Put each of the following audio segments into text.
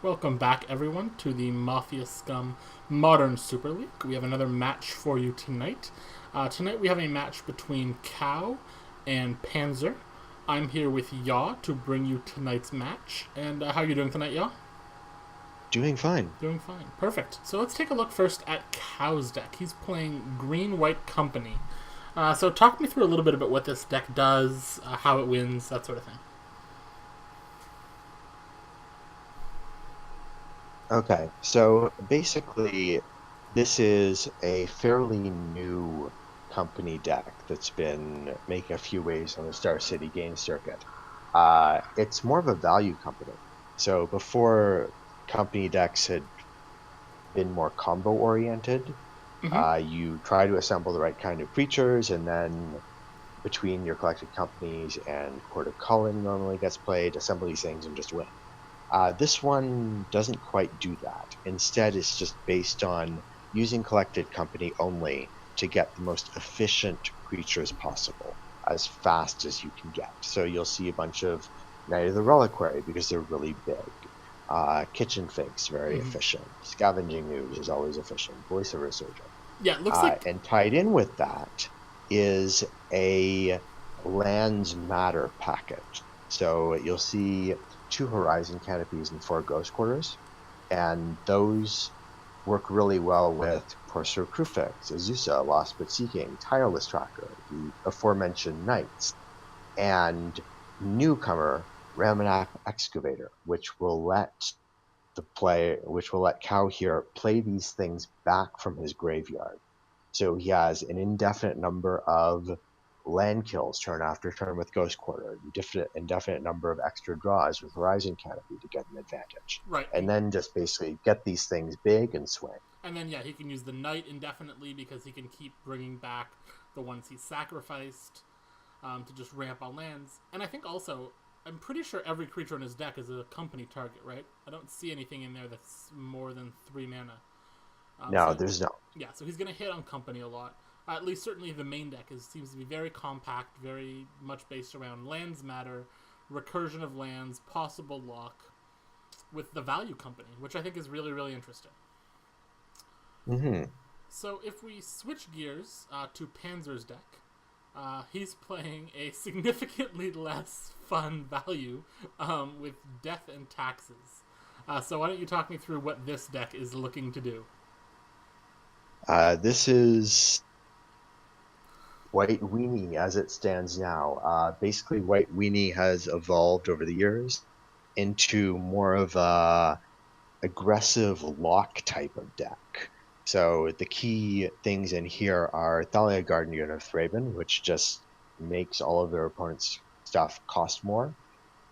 Welcome back, everyone, to the Mafia Scum Modern Super League. We have another match for you tonight. Tonight we have a match between Cow and Panzer. I'm here with Yaw to bring you tonight's match. And how are you doing tonight, Yaw? Doing fine. Doing fine. Perfect. So let's take a look first at Cow's deck. He's playing Green White Company. So talk me through a little bit about what this deck does, how it wins, that sort of thing. Okay, so basically, this is a fairly new company deck that's been making a few waves on the Star City game circuit. It's more of a value company. So before company decks had been more combo oriented, Mm-hmm. you try to assemble the right kind of creatures, and then between your collected companies and Court of Culling normally gets played, assemble these things and just win. This one doesn't quite do that. Instead, it's just based on using collected company only to get the most efficient creatures possible as fast as you can get. So you'll see a bunch of Knight of the Reliquary because they're really big. Kitchen Finks, very Mm-hmm. efficient. Scavenging Ooze is always efficient. Voice of Resurgent. Yeah, it looks like. And tied in with that is a lands matter package. So you'll see two horizon canopies and four ghost quarters, and those work really well with Courser Crufix, Azusa, Lost But Seeking, Tireless Tracker, the aforementioned knights, and newcomer Ramanak Excavator, which will let Cow here play these things back from his graveyard. So he has an indefinite number of land kills turn after turn with Ghost Quarter, indefinite number of extra draws with Horizon Canopy to get an advantage. Right, And then just basically get these things big and swing. and then yeah, he can use the knight indefinitely because he can keep bringing back the ones he sacrificed to just ramp on lands. And I think also, I'm pretty sure every creature in his deck is a company target, right? I don't see anything in there that's more than 3 mana. No, So there's no. yeah, so he's gonna hit on company a lot. At least certainly the main deck seems to be very compact, very much based around lands matter, recursion of lands, possible lock, with the value company, which I think is really really interesting. Hmm. So if we switch gears to Panzer's deck, he's playing a significantly less fun value with death and taxes. So why don't you talk me through what this deck is looking to do? This is White Weenie as it stands now. Basically, White Weenie has evolved over the years into more of a aggressive lock type of deck. So the key things in here are Thalia Guardian of Thraben, which just makes all of their opponent's stuff cost more,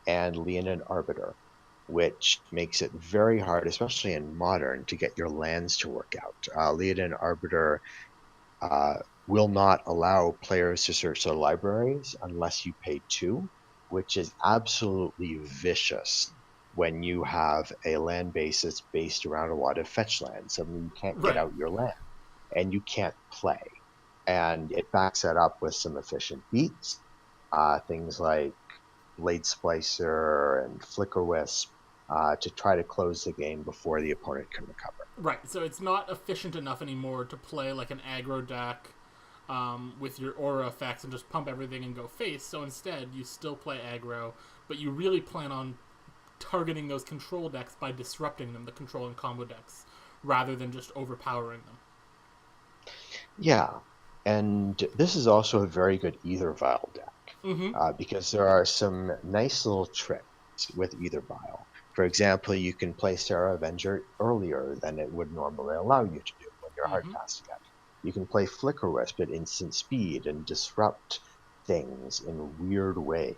and Leonin Arbiter, which makes it very hard, especially in Modern, to get your lands to work out. Leonin Arbiter uh, will not allow players to search their libraries unless you pay two, which is absolutely vicious when you have a land base that's based around a lot of fetch lands. Suddenly you can't get Right. out your land and you can't play. And it backs that up with some efficient beats, things like Blade Splicer and Flicker Wisp, to try to close the game before the opponent can recover. Right. So it's not efficient enough anymore to play like an aggro deck with your aura effects and just pump everything and go face. So instead, you still play aggro, but you really plan on targeting those control decks by disrupting them, the control and combo decks, rather than just overpowering them. Yeah, and this is also a very good Ether Vial deck, Mm-hmm. because there are some nice little tricks with Ether Vial. For example, you can play Sarah Avenger earlier than it would normally allow you to do when you're hard Mm-hmm. casting it. You can play Flicker Wisp at instant speed and disrupt things in weird ways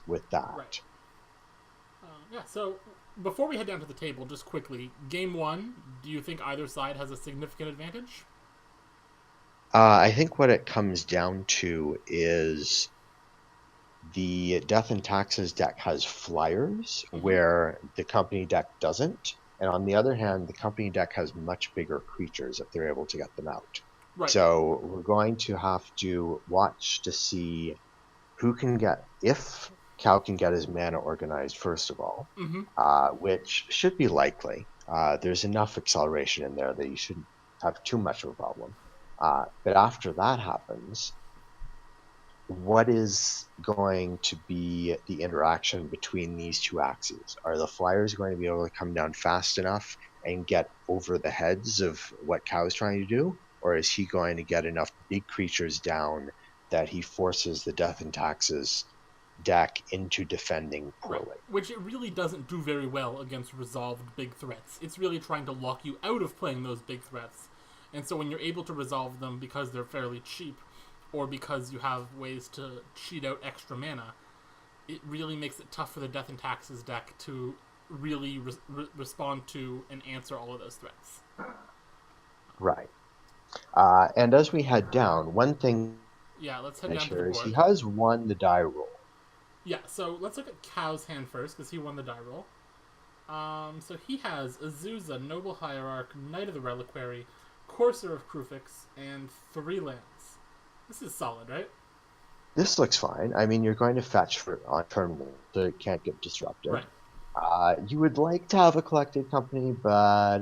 with Right. that. Yeah. So before we head down to the table, just quickly, game one. Do you think either side has a significant advantage? I think what it comes down to is the Death and Taxes deck has flyers Mm-hmm. where the company deck doesn't. And on the other hand, the company deck has much bigger creatures if they're able to get them out. Right. So we're going to have to watch to see who can get, if Cal can get his mana organized first of all, Mm-hmm. which should be likely. There's enough acceleration in there that you shouldn't have too much of a problem. But after that happens, what is going to be the interaction between these two axes? Are the flyers going to be able to come down fast enough and get over the heads of what Cow is trying to do? Or is he going to get enough big creatures down that he forces the Death and Taxes deck into defending Right. poorly? Which it really doesn't do very well against resolved big threats. It's really trying to lock you out of playing those big threats. And so when you're able to resolve them because they're fairly cheap, or because you have ways to cheat out extra mana, it really makes it tough for the Death and Taxes deck to really respond to and answer all of those threats. Right. And as we head down, one thing Yeah, let's to head down to the mention is he board. has won the die roll. Yeah, so let's look at Cow's hand first, because he won the die roll. So he has Azusa, Noble Hierarch, Knight of the Reliquary, Courser of Krufix, and 3 lands. This is solid, right? This looks fine. I mean, you're going to fetch for on turn one, so it can't get disrupted. Right. You would like to have a collected company, but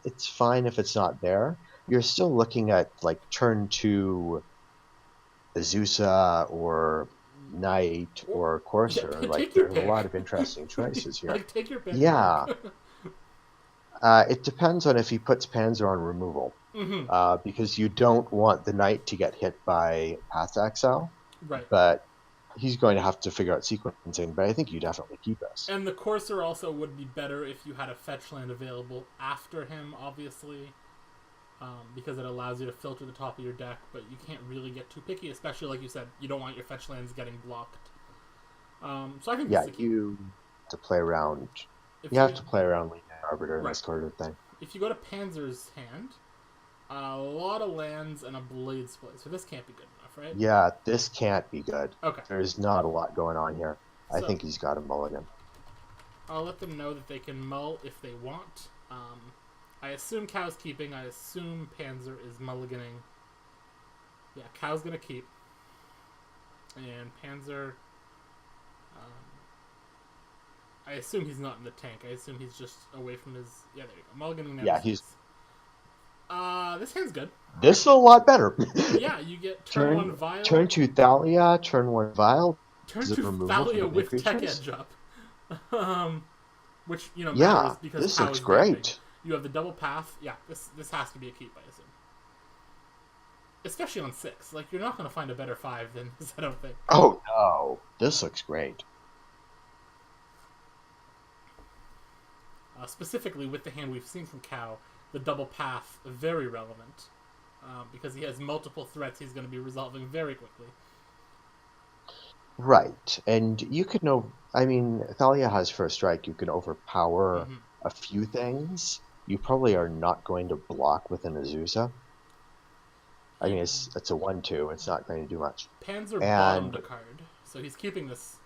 it's fine if it's not there. You're still looking at like turn two Azusa or Knight or Yeah, Courser. Like take your there's a pick. lot of interesting choices here. Like, take your pick, Yeah, Mark. it depends on if he puts Panzer on removal, Mm-hmm. because you don't want the Knight to get hit by Path to Exile, Right. but he's going to have to figure out sequencing. But I think you definitely keep this. And the Courser also would be better if you had a fetch land available after him, obviously. Because it allows you to filter the top of your deck, but you can't really get too picky, especially like you said, you don't want your fetch lands getting blocked. So I think Yeah, this is a key. you have to play around. If You have to play around Legion Arbiter and Right. this sort of thing. If you go to Panzer's hand, a lot of lands and a Blade Split, so this can't be good enough, right? Yeah, this can't be good. Okay. There's not a lot going on here. I So- think he's got a mulligan. I'll let them know that they can mull if they want. I assume Cow's keeping. I assume Panzer is mulliganing. Yeah, Cow's gonna keep. And Panzer... I assume he's not in the tank. I assume he's just away from his... Yeah, there you go. Mulliganing now. Yeah, he's... This hand's good. This is a lot better. Yeah, you get turn 1 Vial. Turn 2 Thalia, turn 1 Vial. Turn Is it 2 removal Thalia from the with big Tech creatures? Edge up. Which, matters Yeah, because this Cow looks is vamping. great. You have the double path. Yeah, this has to be a keep, I assume. Especially on 6. Like, you're not going to find a better 5 than this, I don't think. Oh no, this looks great. Specifically, with the hand we've seen from Cow, the double path, very relevant. Because he has multiple threats he's going to be resolving very quickly. Right, and you could know. I mean, Thalia has first strike. You can overpower a few things. You probably are not going to block with an Azusa. I mean, it's a 1/2. It's not going to do much. Panzer And- bottomed a card, so he's keeping this.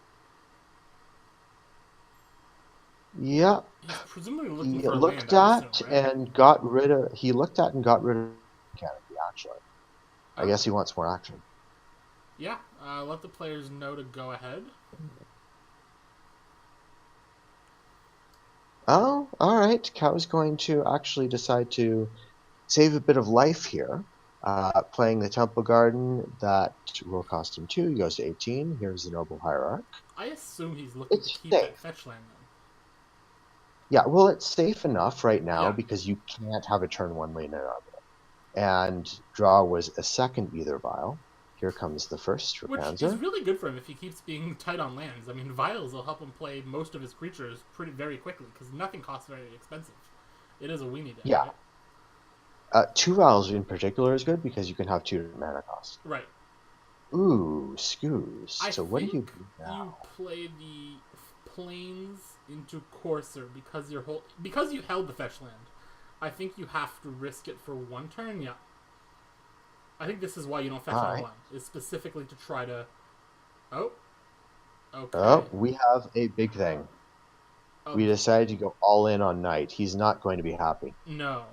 Yeah, He's presumably looking he for a looked land, I at assume, right? and got rid of. He looked at and got rid of canopy. Actually, I guess he wants more action. Yeah, let the players know to go ahead. Oh, all right. Cow's going to actually decide to save a bit of life here. Playing the Temple Garden, that will cost him 2. He goes to 18. Here's the Noble Hierarch. I assume he's looking It's to keep that safe. fetch land, then. Yeah, well, it's safe enough right now Yeah. because you can't have a turn 1 lane in Arbiter. And draw was a second Either Vial. Here comes the first for Which Panzer. is really good for him if he keeps being tight on lands. I mean, Vials will help him play most of his creatures very quickly, because nothing costs very expensive. It is a weenie deck, Yeah. right? 2 Vials in particular is good because you can have 2 mana cost. Right. Ooh, Scoos. So what do you think do now? You play the planes into Courser because you held the fetch land. I think you have to risk it for 1 turn, yeah. I think this is why you don't fetch Alright. all one. Is specifically to try to... Oh. Okay. Oh, we have a big thing. Oh, We decided to go all in on Knight. He's not going to be happy. no.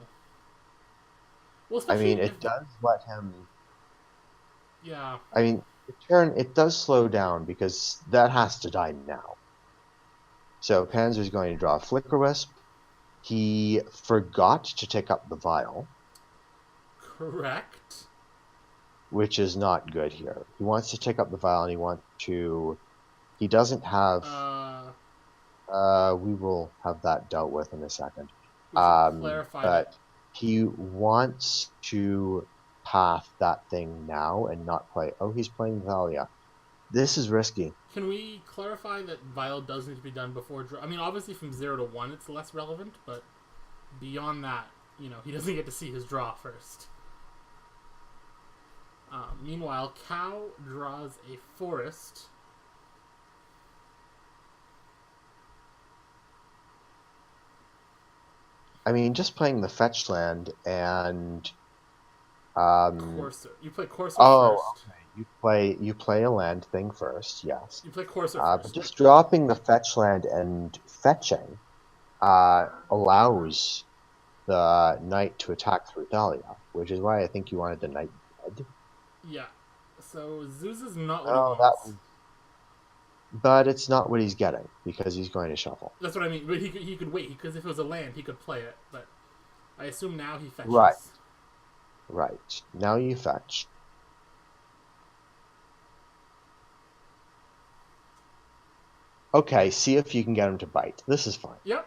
Well, I especially mean, if... it does let him. Yeah. I mean, the turn, it does slow down because that has to die now. So Panzer's going to draw a Flicker Wisp. He forgot to take up the Vial, Correct. which is not good here. He wants to take up the Vial and he wants to... He doesn't have... we will have that dealt with in a second. We should clarify but that. he wants to path that thing now and not play... Oh, he's playing Thalia. This is risky. Can we clarify that Vial does need to be done before draw? I mean, obviously from 0 to 1 it's less relevant, but beyond that, he doesn't get to see his draw first. Meanwhile, Cow draws a Forest. I mean, just playing the fetch land and... Courser. You play Courser first. Okay. You play a land thing first, yes. You play Courser first. But just dropping the fetch land and fetching allows the knight to attack through Thalia, which is why I think you wanted the knight dead. Yeah. So Zeus is not what he wants. But it's not what he's getting, because he's going to shuffle. That's what I mean. But he could wait, because if it was a land, he could play it. But I assume now he fetches. Right. Now you fetch. Okay, see if you can get him to bite. This is fine. Yep.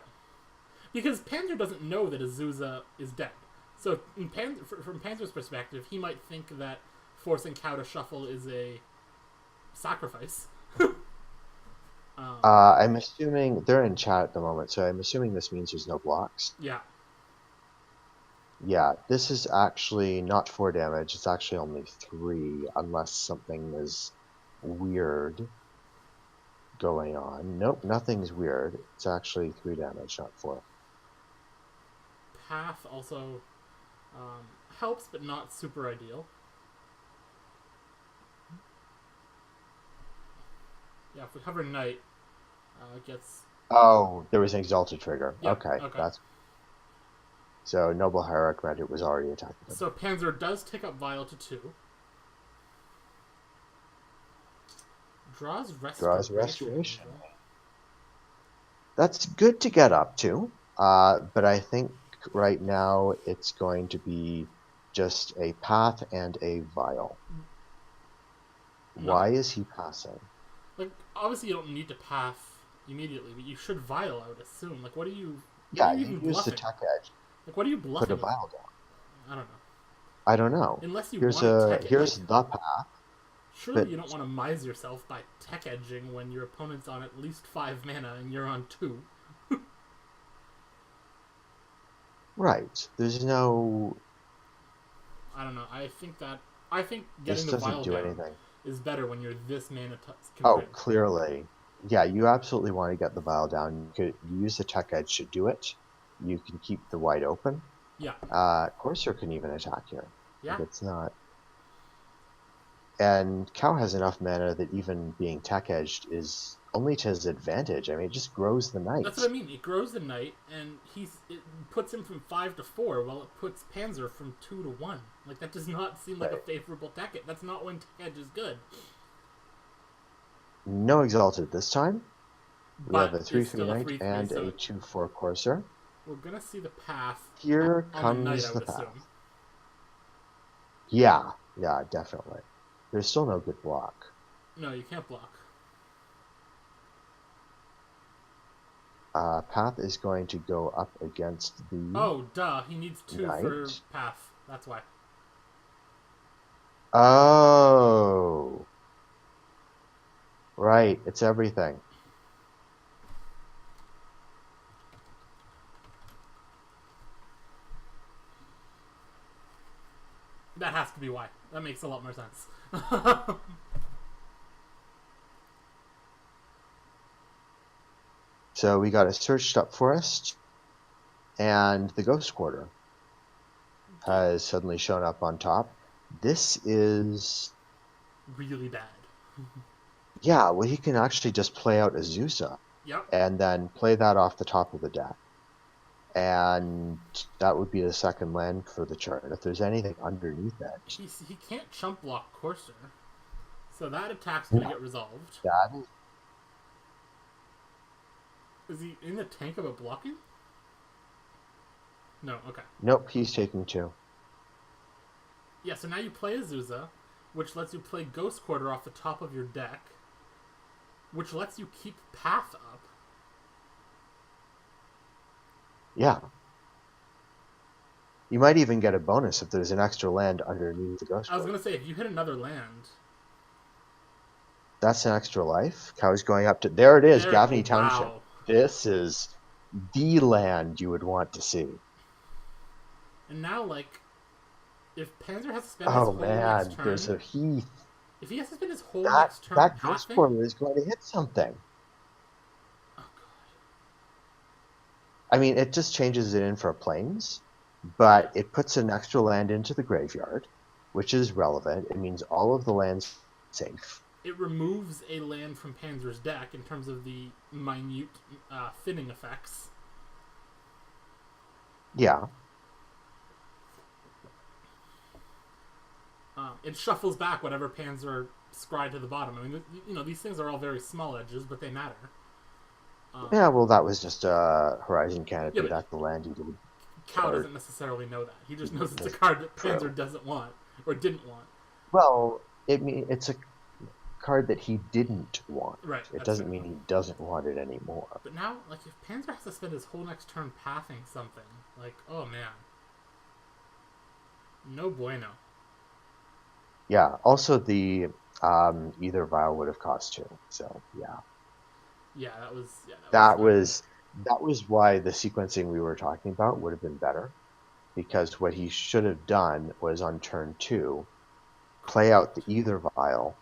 Because Panzer doesn't know that Azusa is dead. So from Panzer's perspective, he might think that forcing Cow to shuffle is a sacrifice. I'm assuming... They're in chat at the moment, so I'm assuming this means there's no blocks. Yeah. Yeah, this is actually not 4 damage. It's actually only 3, unless something is weird going on. Nope, nothing's weird. It's actually 3 damage, not 4. Path also helps, but not super ideal. Yeah, if we hover Knight, it gets... Oh, there was an Exalted trigger. Yep, okay. That's... So Noble Hierarch meant it was already attacking him. So Panzer does take up Vial to 2. Draws Restoration. That's good to get up to, but I think right now it's going to be just a Path and a Vial. No. Why is he passing? Like, obviously you don't need to path immediately, but you should Vial, I would assume. Like, what are you... Yeah, you use the tech edge. Like, what are you bluffing? Put a Vial down. I don't know. Unless you want to tech here's the path. Surely you don't want to mise yourself by tech edging when your opponent's on at least 5 mana and you're on 2. Right. There's no... I don't know. I think getting the Vial down is better when you're this mana Oh, clearly. Yeah, you absolutely want to get the Vial down. You use the tech edge to do it. You can keep the wide open. Yeah. Courser can even attack here. Yeah. It's not... And Cow has enough mana that even being tech edged is only to his advantage. I mean, it just grows the knight. That's what I mean. It grows the knight, and it puts him from 5 to 4, while it puts Panzer from 2 to 1. Like, that does not seem like a favorable tech edge. That's not when tech edge is good. No Exalted this time. We have a 3/3 knight 3/3, and so a 2/4 Courser. We're gonna see the path. Here comes the path. Yeah, definitely. There's still no good block. No, you can't block. Path is going to go up against the... Oh, duh. He needs 2 knight. for path. That's why. Oh. Right, it's everything. That has to be why. That makes a lot more sense. So we got a Searched Up Forest, and the Ghost Quarter has suddenly shown up on top. This is... really bad. Yeah, well, he can actually just play out Azusa. Yep. And then play that off the top of the deck. And that would be the second land for the turn. If there's anything underneath it... He can't chump block Courser. So that attack's gonna get resolved. That is... Is he in the tank of it blocking? No, okay. Nope, he's taking 2. Yeah, so now you play Azusa, which lets you play Ghost Quarter off the top of your deck, which lets you keep Path up. Yeah. You might even get a bonus if there's an extra land underneath the Ghost I was Quarter. going to say, if you hit another land... That's an extra life. Cow's going up to... There it is, Gavney Township. Wow. This is the land you would want to see. And now, like, if Panzer has to spend his whole next turn... There's a Heath. If he has to spend his whole next turn That pathing... Ghost Quarter is going to hit something. Oh, God. I mean, it just changes it in for planes, but it puts an extra land into the graveyard, which is relevant. It means all of the land's safe. It removes a land from Panzer's deck in terms of the minute thinning effects. Yeah. It shuffles back whatever Panzer scryed to the bottom. I mean, you know, these things are all very small edges, but they matter. Yeah, well, that was just a Horizon Canopy. Yeah, That's the land you did. Cow doesn't necessarily know that. He just knows it's a card that Panzer doesn't want, or didn't want. Well, it's a card that he didn't want. Right. It doesn't mean he doesn't want it anymore. But now, like, if Panzer has to spend his whole next turn pathing something, like, oh man. No bueno. Yeah, also the either vial would have cost 2, so yeah. Yeah, that was why the sequencing we were talking about would have been better, because what he should have done was on turn 2, play out the either vial,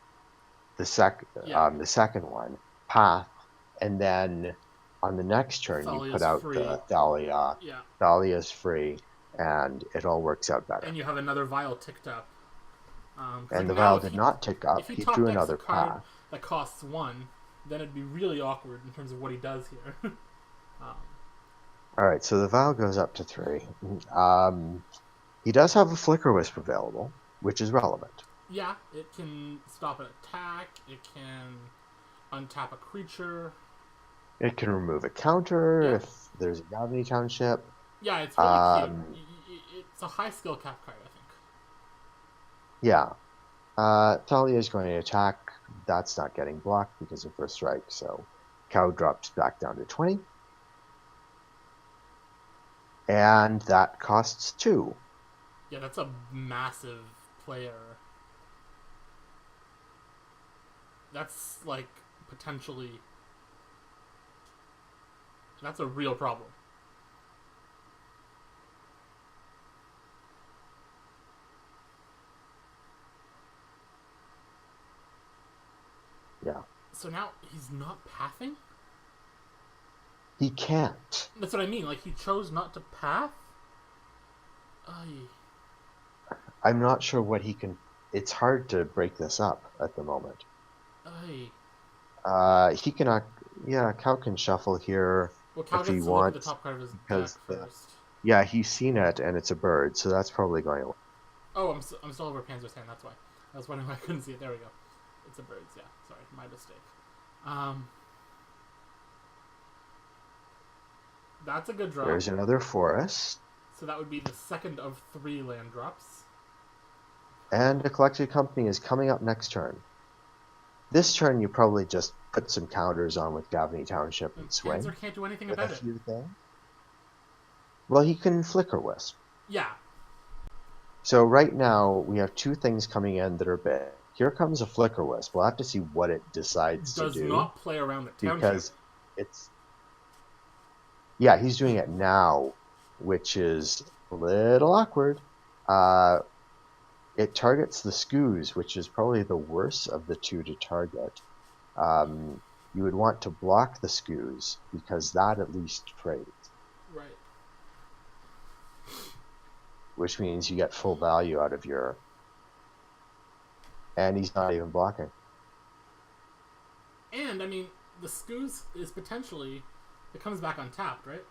the second one, path, and then on the next turn Thalia's you put out free. the Thalia. Yeah. Thalia's free, and it all works out better. And you have another vial ticked up. And the vial did not tick up. He drew another path. That costs 1, then it'd be really awkward in terms of what he does here. Alright, so the vial goes up to 3. He does have a Flicker Wisp available, which is relevant. Yeah, it can stop an attack, it can untap a creature. It can remove a counter if there's a Gavney Township. Yeah, it's really cute. It's a high skill cap card, I think. Yeah. Thalia is going to attack. That's not getting blocked because of First Strike, so Cow drops back down to 20. And that costs 2. Yeah, that's a massive player. That's, like, potentially... That's a real problem. Yeah. So now he's not pathing? He can't. That's what I mean. Like, he chose not to path? I'm not sure what he can... It's hard to break this up at the moment. He cannot... Yeah, Cow can shuffle here if he wants. Look at the top card of his deck first. Yeah, he's seen it, and it's a bird, so that's probably going away. Oh, I'm still over Panzer's hand, that's why. I was wondering why I couldn't see it. There we go. It's a bird's, yeah. Sorry, my mistake. That's a good drop. There's another forest. So that would be the second of 3 land drops. And a Collected Company is coming up next turn. This turn you probably just put some counters on with Gavney Township and swing. Panzer can't do anything about it. Well, he can Flicker Wisp. Yeah. So right now we have 2 things coming in that are big. Here comes a Flicker Wisp. We'll have to see what it decides to do. Does not play around the township. Because it's... Yeah, he's doing it now, which is a little awkward. It targets the Skoos, which is probably the worst of the 2 to target. You would want to block the Skoos, because that at least trades. Right. Which means you get full value out of your... And he's not even blocking. And, I mean, the Skoos is potentially... It comes back untapped, right?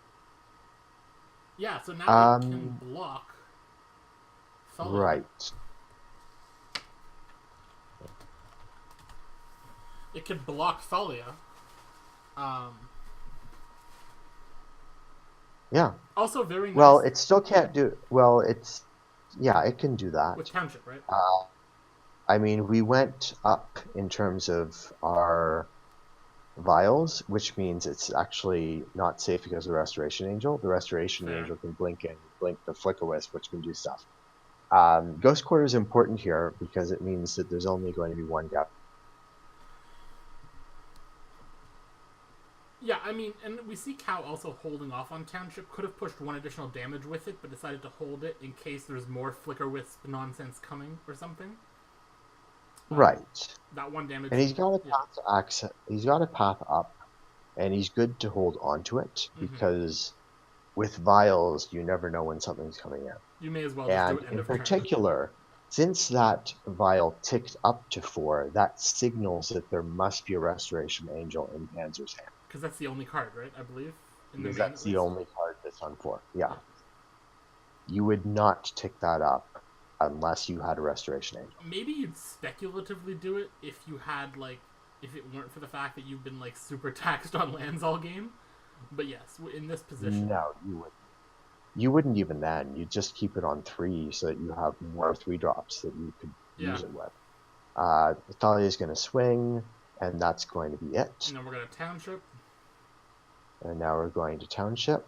Yeah, so now it can block. Right. It could block Thalia. Yeah. Also very nice. Well, it still can't do. Well, it's yeah, it can do that. With Township, right? I mean, we went up in terms of our vials, which means it's actually not safe because of the Restoration Angel. The Restoration Fair. Angel can blink the Flicker Wisp, which can do stuff. Ghost Quarter is important here because it means that there's only going to be one gap. Yeah, I mean, and we see Cow also holding off on Township. Could have pushed one additional damage with it, but decided to hold it in case there's more Flicker Wisp nonsense coming or something. Right. That one damage. And he's got a path to access. He's got a path up, and he's good to hold onto it because with vials, you never know when something's coming in. You may as well just do it end of turn. In particular, since that vial ticked up to 4, that signals that there must be a Restoration Angel in Panzer's hand. Because that's the only card, right? I believe. Because that's the only card that's on 4. Yeah. You would not tick that up unless you had a Restoration Angel. Maybe you'd speculatively do it if you had, like, if it weren't for the fact that you've been, like, super taxed on lands all game. But yes, in this position. No, you wouldn't. You wouldn't even then. You'd just keep it on 3 so that you have more 3-drops that you could use it with. Thalia's going to swing, and that's going to be it. And then we're going to Township. And now we're going to Township.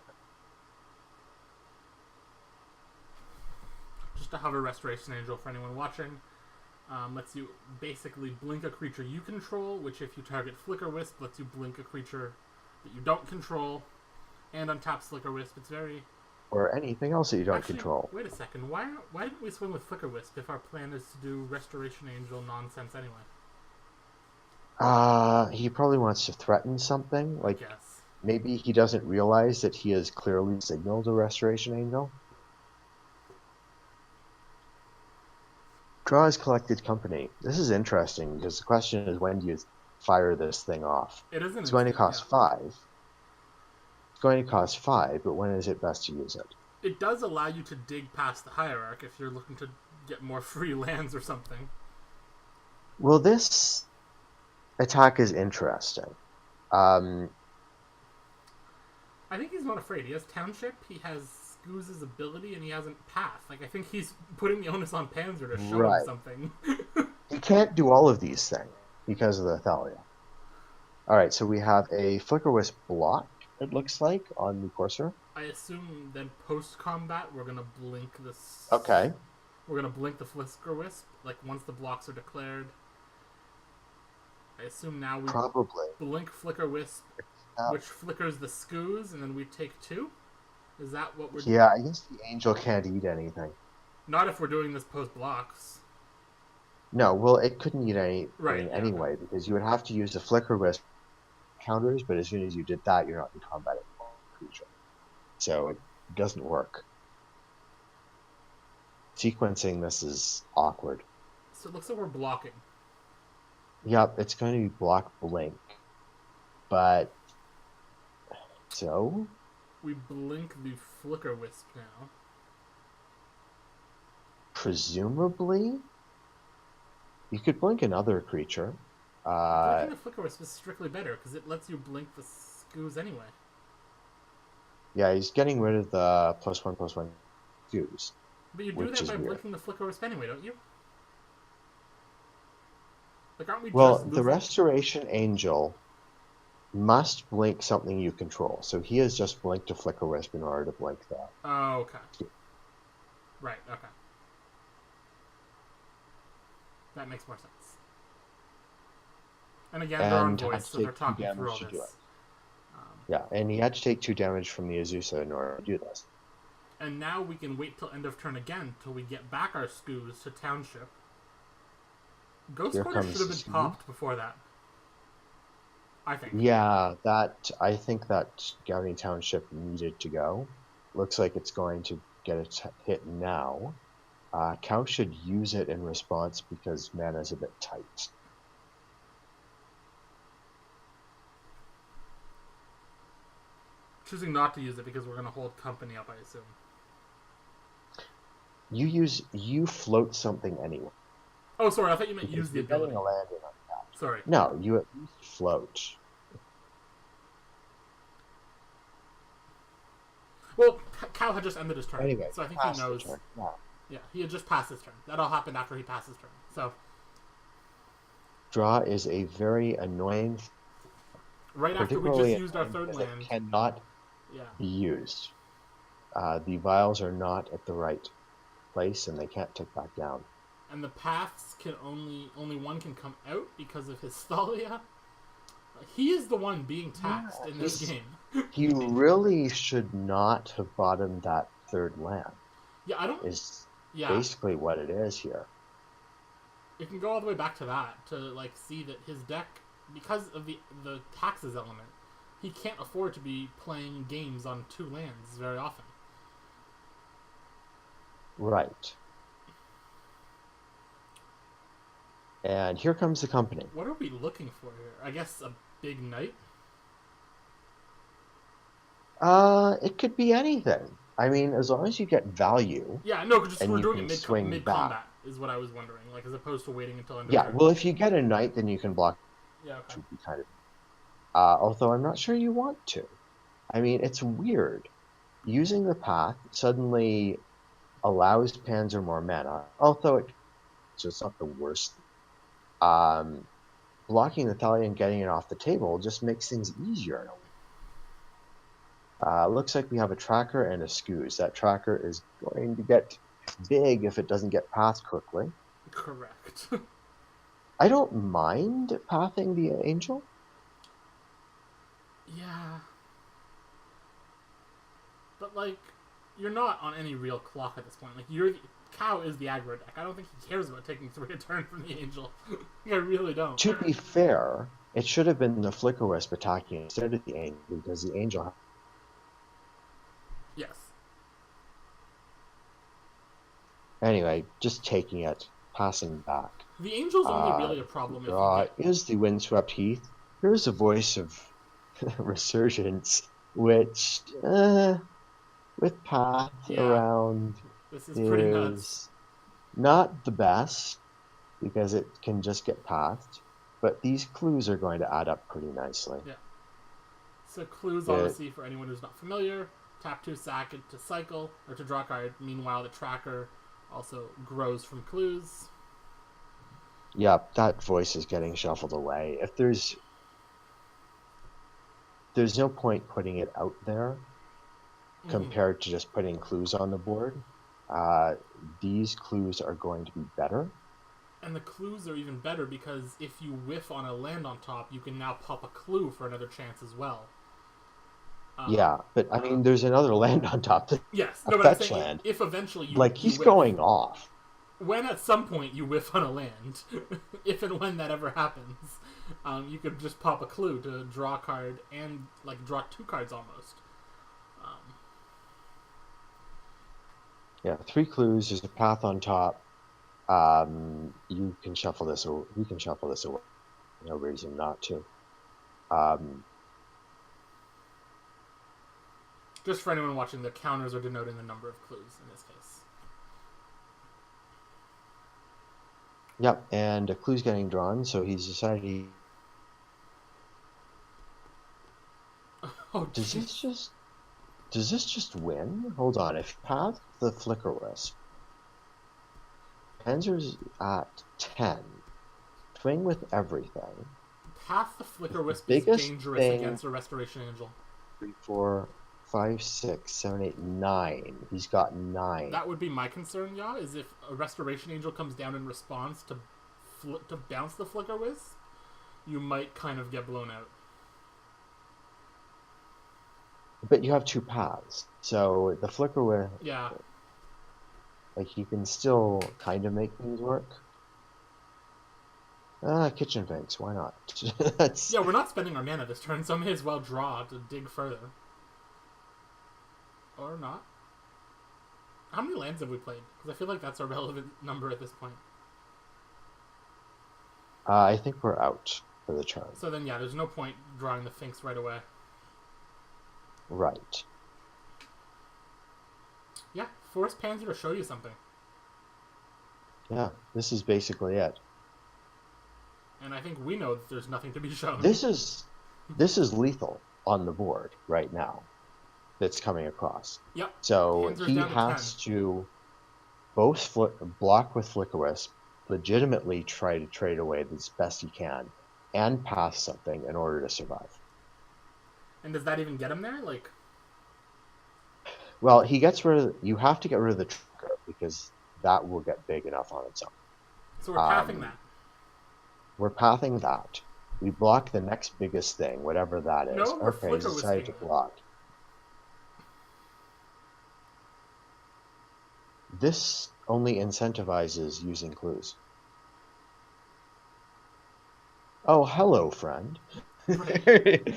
Just a hover Restoration Angel for anyone watching. Lets you basically blink a creature you control, which if you target Flicker Wisp, lets you blink a creature that you don't control. And untap Flicker Wisp. It's very... Or anything else that you don't control. Wait a second. Why didn't we swing with Flicker Wisp if our plan is to do Restoration Angel nonsense anyway? He probably wants to threaten something. Like, yes. Maybe he doesn't realize that he has clearly signaled a Restoration Angel. Draw his Collected Company. This is interesting because the question is, when do you fire this thing off? It's going to cost 5. It's going to cost 5, but when is it best to use it? It does allow you to dig past the Hierarch if you're looking to get more free lands or something. Well, this attack is interesting. I think he's not afraid. He has Township, he has Scooz's ability, and he hasn't Path. Like, I think he's putting the onus on Panzer to show him something. He can't do all of these things because of the Thalia. Alright, so we have a Flicker Wisp block, it looks like, on the Courser. I assume then post-combat we're going to blink this... Okay. We're going to blink the Flicker Wisp, like, once the blocks are declared. I assume now we blink Flicker Wisp, which flickers the Scooz, and then we take 2? Is that what we're doing? Yeah, I guess the Angel can't eat anything. Not if we're doing this post-blocks. No, well, it couldn't eat anything anyway, because you would have to use the Flicker Wisp counters, but as soon as you did that, you're not in combat anymore with the creature. So it doesn't work. Sequencing this is awkward. So it looks like we're blocking. Yep, it's going to be block blink. But... So? We blink the Flicker Wisp now. Presumably? You could blink another creature. Blinking the Flicker Wisp is strictly better, because it lets you blink the Scooz anyway. Yeah, he's getting rid of the +1/+1 Scooz. But you do that by blinking the Flicker Wisp anyway, don't you? Like, aren't we the Restoration Angel must blink something you control. So he has just blinked a Flicker Wisp in order to blink that. Oh, okay. Right, okay. That makes more sense. And again, they're on voice, so they're talking through all this. Yeah, and he had to take 2 damage from the Azusa in order to do this. And now we can wait till end of turn again, till we get back our Scooz to Township. Ghost Quarter should have been popped before that. I think. Yeah, I think that Scouting Township needed to go. Looks like it's going to get a hit now. Cow should use it in response because mana's a bit tight. Choosing not to use it because we're going to hold company up, I assume. You float something anyway. Oh, sorry, I thought you meant use the ability. Getting a land in on that. Sorry. No, you at least float. Well, Cal had just ended his turn, Anyway, so I think he pass the knows. turn. Yeah. Yeah, he had just passed his turn. That all happened after he passed his turn. So Draw is a very annoying, right after we just particularly used our annoying third because it land. cannot Yeah. be used. The vials are not at the right place, and they can't tick back down. And the paths can only one can come out because of his Thalia. He is the one being taxed in this game. He really should not have bottomed that third land. Yeah, I don't. Is Yeah, basically what it is here. it can go all the way back to that to like see that his deck, because of the taxes element, he can't afford to be playing games on 2 lands very often. Right. And here comes the company. What are we looking for here? I guess a big knight. It could be anything. I mean, as long as you get value Yeah, no, just and we're you doing it can swing mid back. combat is what I was wondering, like as opposed to waiting until end of Yeah, turn. well, if you get a knight, then you can block, Yeah, which okay. would be kind of. Although I'm not sure you want to. I mean, it's weird. Using the path suddenly allows Panzer more mana, although it's not the worst. Um, Blocking the Thalia and getting it off the table just makes things easier. Looks like we have a tracker and a Scooz. That tracker is going to get big if it doesn't get passed quickly. Correct. I don't mind pathing the Angel. Yeah. But like, you're not on any real clock at this point. Like Cow is the aggro deck. I don't think he cares about taking 3 a turn from the Angel. I really don't. To be fair, it should have been the Flicker Wisp attacking instead of the Angel, because the Angel. Yes. Anyway, just taking it, passing back. The Angel's only really a problem if you Draw get... is the Windswept Heath. Here's a voice of Resurgence, which, with path around, this is pretty nuts. is not the best, because it can just get passed, but these clues are going to add up pretty nicely. Yeah. So clues, obviously, for anyone who's not familiar, tap 2, sack it to cycle, or to draw a card. Meanwhile, the tracker also grows from clues. Yeah, that voice is getting shuffled away. If there's no point putting it out there compared to just putting clues on the board. These clues are going to be better. And the clues are even better because if you whiff on a land on top, you can now pop a clue for another chance as well. Yeah, but I mean, there's another land on top. Yes, no, but I'm fetch saying land. If eventually you like he's whiff, going off. When at some point you whiff on a land, if and when that ever happens, you could just pop a clue to draw a card and like draw 2 cards almost. Yeah, 3 clues. There's a path on top. You can shuffle this. We can shuffle this away. No reason not to. Just for anyone watching, the counters are denoting the number of clues in this case. Yep, and a clue's getting drawn, so he's decided. Oh, does this just win? Hold on. If you have the Flicker Wisp, Panzer's at 10. Swing with everything. Half the Flicker Wisp is dangerous against a Restoration Angel. 3, 4, 5, 6, 7, 8, 9. He's got 9. That would be my concern, yeah, is if a Restoration Angel comes down in response to bounce the Flicker Wisp, you might kind of get blown out. But you have 2 paths, so the Flicker Wisp... Yeah. Like, you can still kind of make things work. Kitchen Finks, why not? Yeah, we're not spending our mana this turn, so I may as well draw to dig further. Or not. How many lands have we played? Because I feel like that's a relevant number at this point. I think we're out for the turn. So then, yeah, there's no point drawing the Finks right away. Right. Yeah, force Panzer to show you something. Yeah, this is basically it. And I think we know that there's nothing to be shown. This is lethal on the board right now that's coming across. Yep. So Panzer's he down to 10. has to both block with Flickerwisp, legitimately try to trade away as best he can, and pass something in order to survive. And does that even get him there? Like, well, he gets rid of. You have to get rid of the tracker because that will get big enough on its own. So we're pathing that. We're pathing that. We block the next biggest thing, whatever that is. No, we're okay, he's decided to block. This only incentivizes using clues. Oh, hello, friend. Right.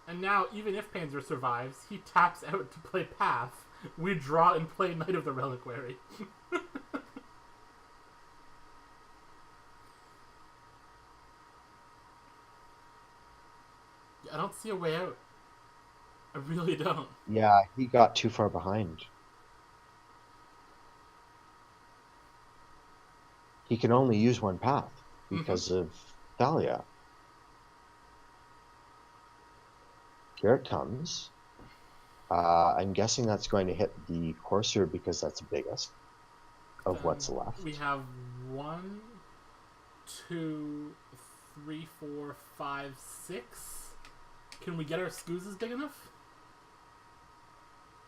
And now, even if Panzer survives, he taps out to play Path. We draw and play Knight of the Reliquary. I don't see a way out. I really don't. Yeah, he got too far behind. He can only use one path because of Thalia. Here it comes. I'm guessing that's going to hit the Courser because that's the biggest of what's left. We have 1, 2, 3, 4, 5, 6. Can we get our scoozes big enough?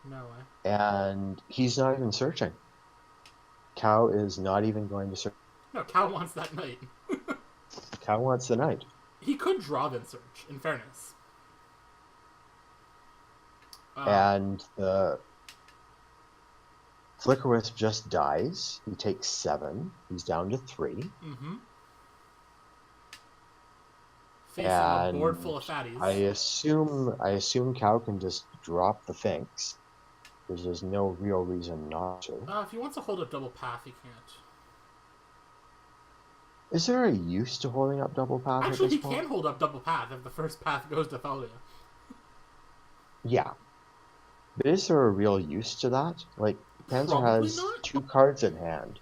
No way. And he's not even searching. Cow is not even going to search. No, Cow wants that knight. Cow wants the knight. He could draw then search, in fairness. And the Flickerwisp just dies. He takes 7. He's down to 3. Mm-hmm. Facing a board full of fatties. I assume Cow can just drop the Finks, because there's no real reason not to. If he wants to hold up double path, he can't. Is there a use to holding up double path? Actually, he can hold up double path if the first path goes to Thalia. Yeah. But is there a real use to that? Like, Panzer Probably has not. 2 cards in hand.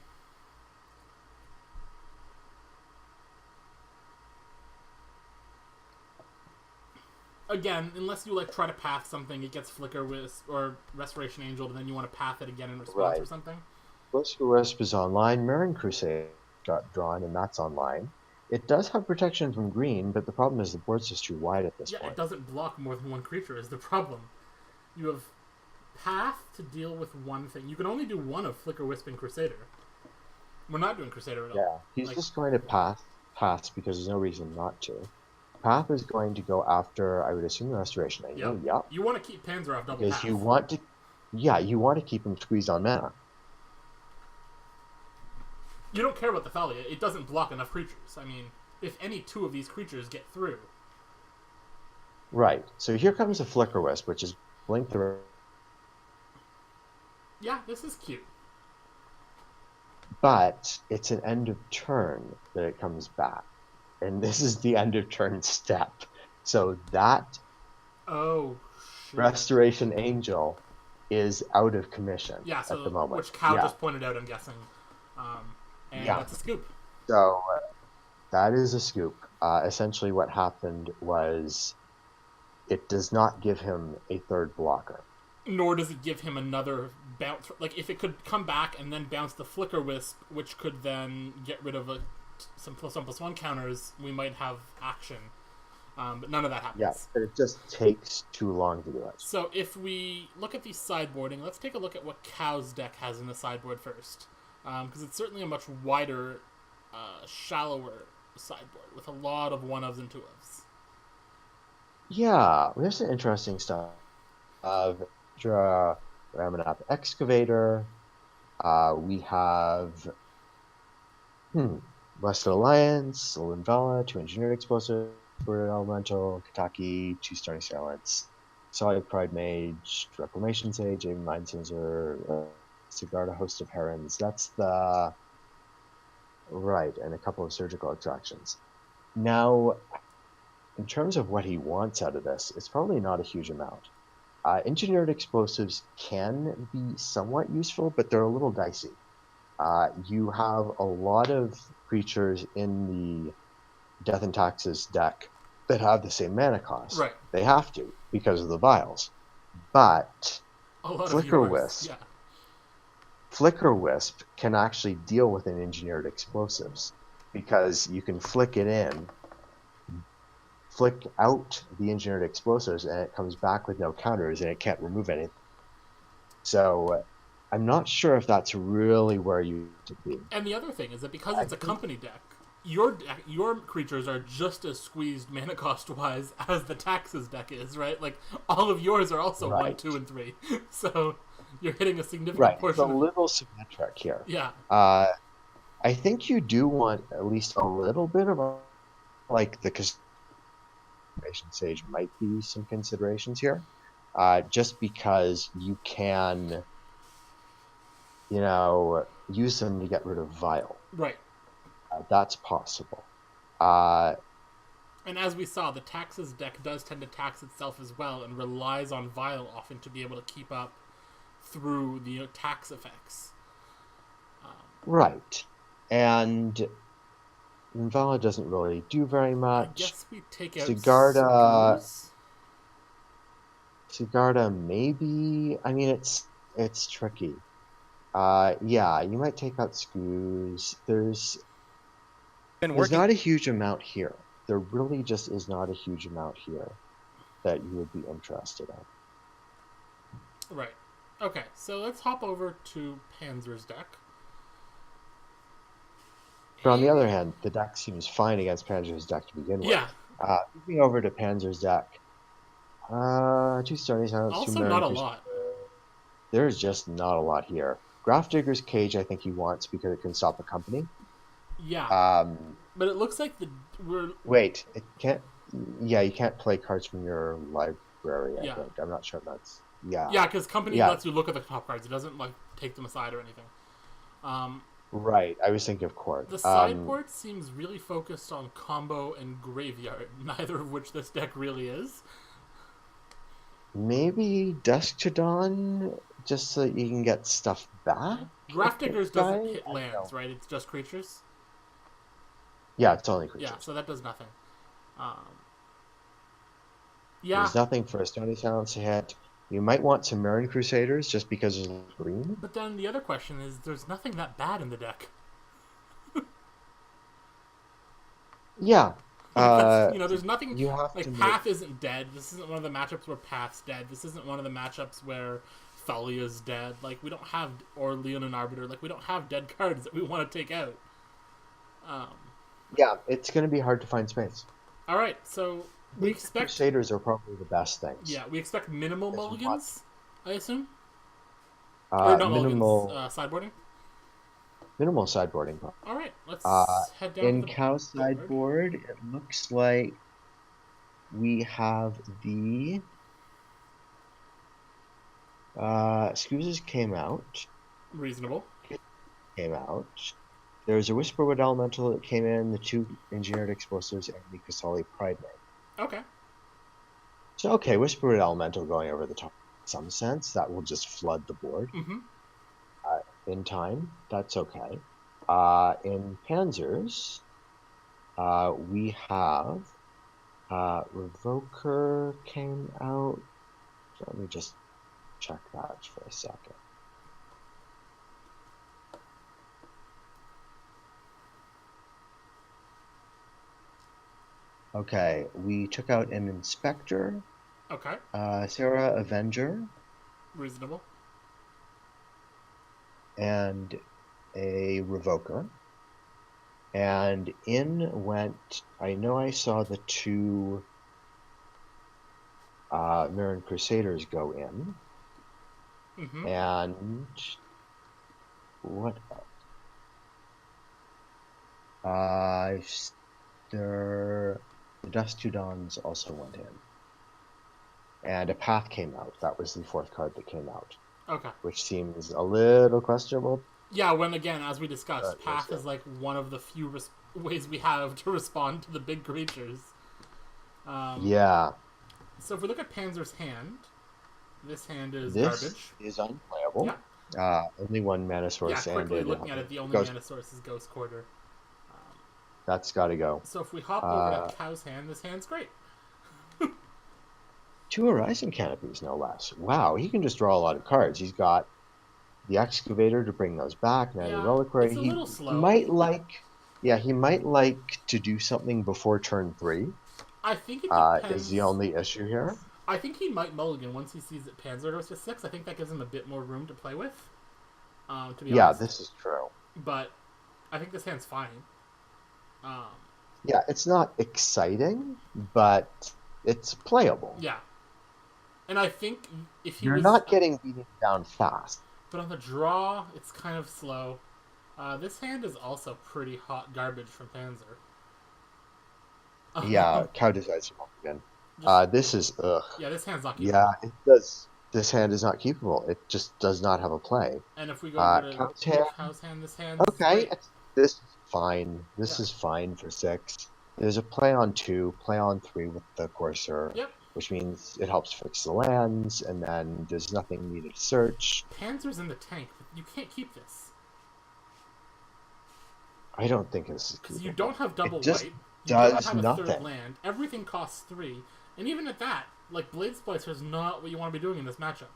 Again, unless you like try to path something, it gets Flickerwisp or Restoration Angel, and then you want to path it again in response or something. Flickerwisp is online. Marin Crusade got drawn, and that's online. It does have protection from green, but the problem is the board's just too wide at this point. Yeah, it doesn't block more than one creature is the problem. You have path to deal with one thing. You can only do one of Flickerwisp and Crusader. We're not doing Crusader at all. Yeah, he's just going to pass because there's no reason not to. Path is going to go after, I would assume, the Restoration Angel. Yep. You want to keep Panzer off double path. Because you want to keep him squeezed on mana. You don't care about the Thalia. It doesn't block enough creatures. I mean, if any 2 of these creatures get through. Right. So here comes a Flickerwisp, which is blink through. Yeah, this is cute. But it's an end of turn that it comes back. And this is the end of turn step. So that Restoration Angel is out of commission at the moment. Which Cal just pointed out, I'm guessing. And that's a scoop. So that is a scoop. Essentially what happened was it does not give him a 3rd blocker. Nor does it give him another bounce. Like, if it could come back and then bounce the Flickerwisp, which could then get rid of some +1/+1 counters, we might have action. But none of that happens. Yeah, but it just takes too long to do it. So if we look at the sideboarding, let's take a look at what Cow's deck has in the sideboard first. Because it's certainly a much wider, shallower sideboard with a lot of 1-ofs and 2-ofs. Yeah, we have some interesting stuff. Ramanap Excavator. We have Western Alliance, Linvala, 2 Engineered Explosive, Bird Elemental, Kataki, 2 Starting Silence, Solid Pride Mage, Reclamation Sage, Aven Mind Sensor, Sigarda, Host of Herons. That's the... Right, and a couple of surgical extractions. Now, in terms of what he wants out of this, it's probably not a huge amount. Engineered explosives can be somewhat useful, but they're a little dicey. You have a lot of creatures in the Death and Taxes deck that have the same mana cost. Right. They have to because of the vials. But A lot of Flicker yours. Wisp, Yeah. Flicker Wisp can actually deal with an engineered explosives because you can flick it in, flick out the engineered explosives, and it comes back with no counters, and it can't remove anything. So I'm not sure if that's really where you should be. And the other thing is that because it's a company deck, your creatures are just as squeezed mana cost wise as the Taxes deck is, right? Like all of yours are also Right. 1, 2, and 3, so you're hitting a significant Right, it's portion. a little symmetric here. Yeah. I think you do want at least a little bit of like the consideration stage might be some considerations here, just because you can, use them to get rid of Vile. Right. That's possible. And as we saw, the Taxes deck does tend to tax itself as well and relies on Vile often to be able to keep up through the tax effects. Right. And Vile doesn't really do very much. I guess we take out Sigarda maybe. I mean, it's tricky. Yeah, you might take out Scoos. There's not a huge amount here. There really just is not a huge amount here that you would be interested in. Right. Okay, so let's hop over to Panzer's deck. But on the other hand, the deck seems fine against Panzer's deck to begin with. Yeah. Moving over to Panzer's deck. 2 Starry Silence, 2 Also Mirror not a Increase. lot. There's just not a lot here. Grafdigger's Cage I think he wants because it can stop a company. Yeah. But it looks like Wait, it can't... Yeah, you can't play cards from your library, I think. I'm not sure if that's... Yeah. Yeah, because company lets you look at the top cards. It doesn't like take them aside or anything. Right, I was thinking of court. The sideboard seems really focused on combo and graveyard, neither of which this deck really is. Maybe Dusk to Dawn, just so that you can get stuff back? Grafdiggers doesn't hit lands, right? It's just creatures? Yeah, it's only creatures. Yeah, so that does nothing. Yeah. There's nothing for a Stony Silence to hit. You might want some Marin Crusaders just because it's green. But then the other question is, there's nothing that bad in the deck. Yeah. There's nothing... Path isn't dead. This isn't one of the matchups where Path's dead. This isn't one of the matchups where Thalia's dead. Like, we don't have... Or Leonin Arbiter. Like, we don't have dead cards that we want to take out. Yeah, it's going to be hard to find space. Alright, so... We expect Crusaders are probably the best things. Yeah, we expect minimal mulligans, I assume? Or not minimal mulligans, sideboarding? Minimal sideboarding. Alright, let's head down in to the Cow sideboard, it looks like we have the Scoozes came out. Reasonable. Came out. There's a Whisperwood Elemental that came in, the 2 Engineered Explosives, and the Kasali Pride Knight. Okay. So, okay, Whisperwood Elemental going over the top in some sense. That will just flood the board. Mm-hmm. In time. That's okay. In Panzers, we have Revoker came out. So let me just check that for a second. Okay, we took out an Inspector. Okay. Sarah Avenger. Reasonable. And a Revoker. And in went, I know I saw the 2 Marin Crusaders go in. Mm-hmm. And what else? The Dust to Dawns also went in. And a Path came out. That was the 4th card that came out. Okay. Which seems a little questionable. Yeah, when again, as we discussed, Path is like one of the few ways we have to respond to the big creatures. Yeah. So if we look at Panzer's hand, this hand is garbage. This is unplayable. Yeah. Only 1 mana source. Yeah, quickly and looking at it, the only mana source is Ghost Quarter. That's got to go. So if we hop over to Cow's hand, this hand's great. 2 Horizon Canopies, no less. Wow, he can just draw a lot of cards. He's got the Excavator to bring those back, Nanny Yeah, Reliquary. it's a little slow. He might like to do something before turn 3. I think it depends. Is the only issue here. I think he might mulligan once he sees that Panzer goes to 6. I think that gives him a bit more room to play with. To be honest. This is true. But I think this hand's fine. Yeah, it's not exciting, but it's playable. Yeah. And I think if he You're not getting beaten down fast. But on the draw, it's kind of slow. This hand is also pretty hot garbage from Panzer. Yeah, Cow decides to mulligan. This is ugh. Yeah, this hand's not keepable. Yeah, it does. This hand is not keepable. It just does not have a play. And if we go over to Cow's hand, this hand. Okay, this is fine. This is fine for 6. There's a play on 2, play on 3 with the Courser. Yep. Which means it helps fix the lands, and then there's nothing needed to search. Panzer's in the tank, but you can't keep this. I don't think this is because you don't have double just white. You does don't have nothing. a third land. Everything costs 3, and even at that, like Blade Splicer is not what you want to be doing in this matchup.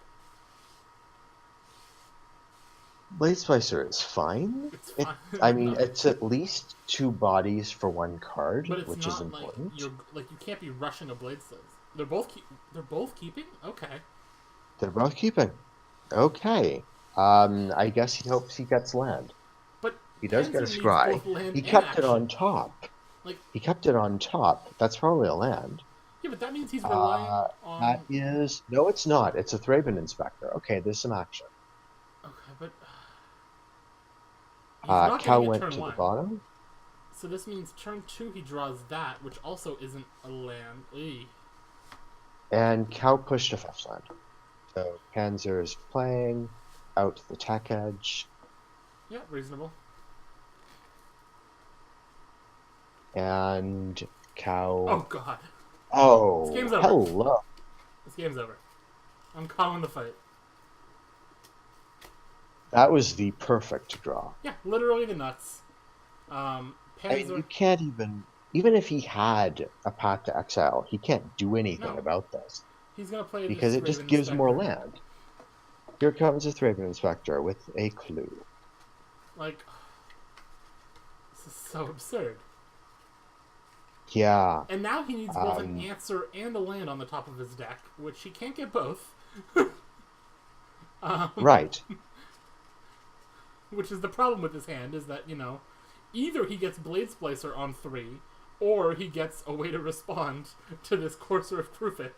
Blade Splicer is fine. It's fine. I mean, it's at least 2 bodies for 1 card, but it's which not is important. Like you can't be rushing a Blade Slice. They're both keeping? Okay. They're both keeping. Okay. I guess he hopes he gets land. But he does get a scry. He kept it on top. He kept it on top. That's probably a land. Yeah, but that means he's relying on... That is... No, it's not. It's a Thraben Inspector. Okay, there's some action. Okay, but... Cow went to the bottom. So this means turn 2 he draws that, which also isn't a land. Eey. And Cow pushed a 5th land. So Panzer's playing out the tech edge. Yeah, reasonable. And Cow... Oh, God. Oh, this game's over. Hello. This game's over. I'm calling the fight. That was the perfect draw. Yeah, literally the nuts. Panzer... I mean, you can't even if he had a Path to Exile, he can't do anything about this. He's going to play because it just gives more land. Here comes a Thraben Inspector with a clue. Like, this is so absurd. Yeah. And now he needs both an answer and a land on the top of his deck, which he can't get both. Right. Which is the problem with his hand, is that, either he gets Blade Splicer on 3, or he gets a way to respond to this Courser of Krufix.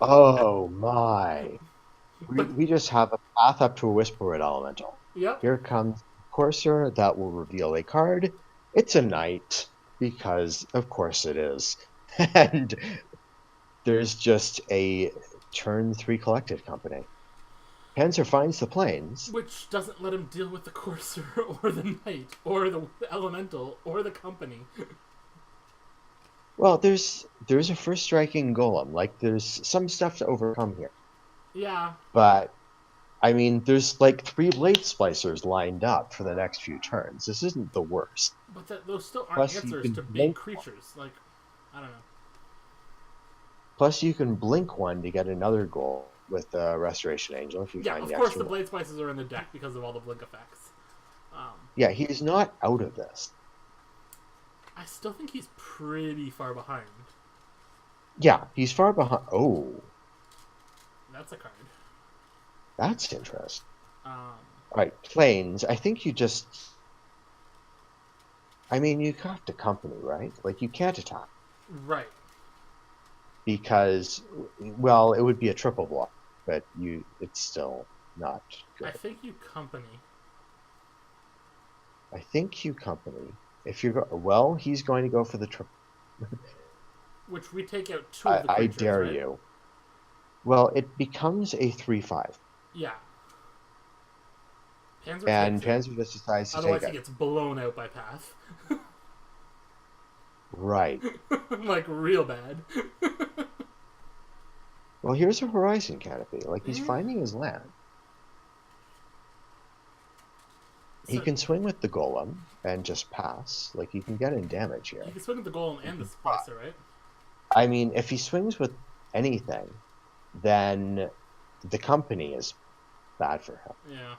Oh my. We just have a path up to a Whisperwood Elemental. Yep. Here comes Courser that will reveal a card. It's a knight, because of course it is. And there's just a turn 3 Collected Company. Panzer finds the plains. Which doesn't let him deal with the Courser, or the Knight, or the Elemental, or the Company. Well, there's a first striking golem. Like, there's some stuff to overcome here. Yeah. But, I mean, there's like 3 Blade Splicers lined up for the next few turns. This isn't the worst. But those still aren't answers to big creatures. Like, I don't know. Plus, you can blink one to get another goal with the Restoration Angel if you find the extra. Yeah, of course the Blade Splices are in the deck because of all the blink effects. Yeah, he's not out of this. I still think he's pretty far behind. Yeah, he's far behind. Oh. That's a card. That's interesting. Alright, plains. I think you just... I mean, you have to company, right? Like, you can't attack. Right. Because, well, it would be a triple block, but it's still not good. I think you company. If you're well, he's going to go for the triple. Which we take out 2 of the creatures, I dare right? you. Well, it becomes a 3/5. Yeah. Panzer just decides to take it. Otherwise he gets blown out by Path. Right. Like, real bad. Well, here's a Horizon Canopy. Like, he's finding his land. He So can swing with the golem and just pass. Like, you can get in damage he here. can swing with the golem and the splicer, right? I mean, if he swings with anything, then the company is bad for him. Yeah.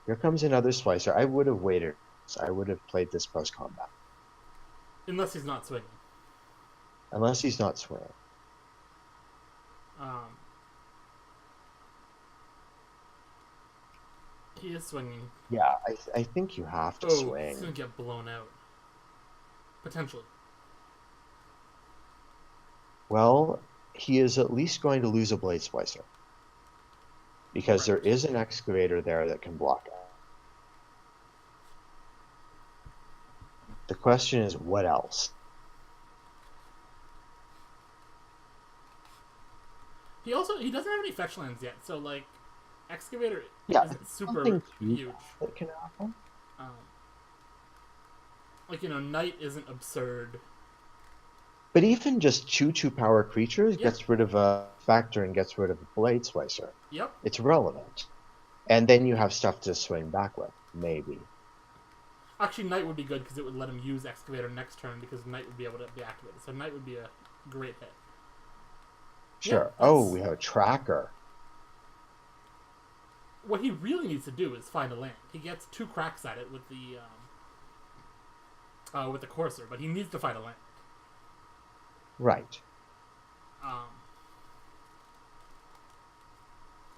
Here comes another splicer. I would have waited. I would have played this post-combat. Unless he's not swinging. Unless he's not swinging. He is swinging. Yeah, I think you have to swing. He's going to get blown out. Potentially. Well, he is at least going to lose a blade splicer. Because there is an excavator there that can block it. The question is, what else? He doesn't have any fetch lands yet, so like excavator isn't super huge. That can happen. Like, knight isn't absurd. But even just 2/2 power creatures gets rid of a factor and gets rid of a blade slicer. Yep. It's relevant. And then you have stuff to swing back with, maybe. Actually, knight would be good because it would let him use excavator next turn because knight would be able to be activated. So knight would be a great hit. Sure. Yeah, we have a tracker. What he really needs to do is find a land. He gets 2 cracks at it with the courser, but he needs to find a land. Right.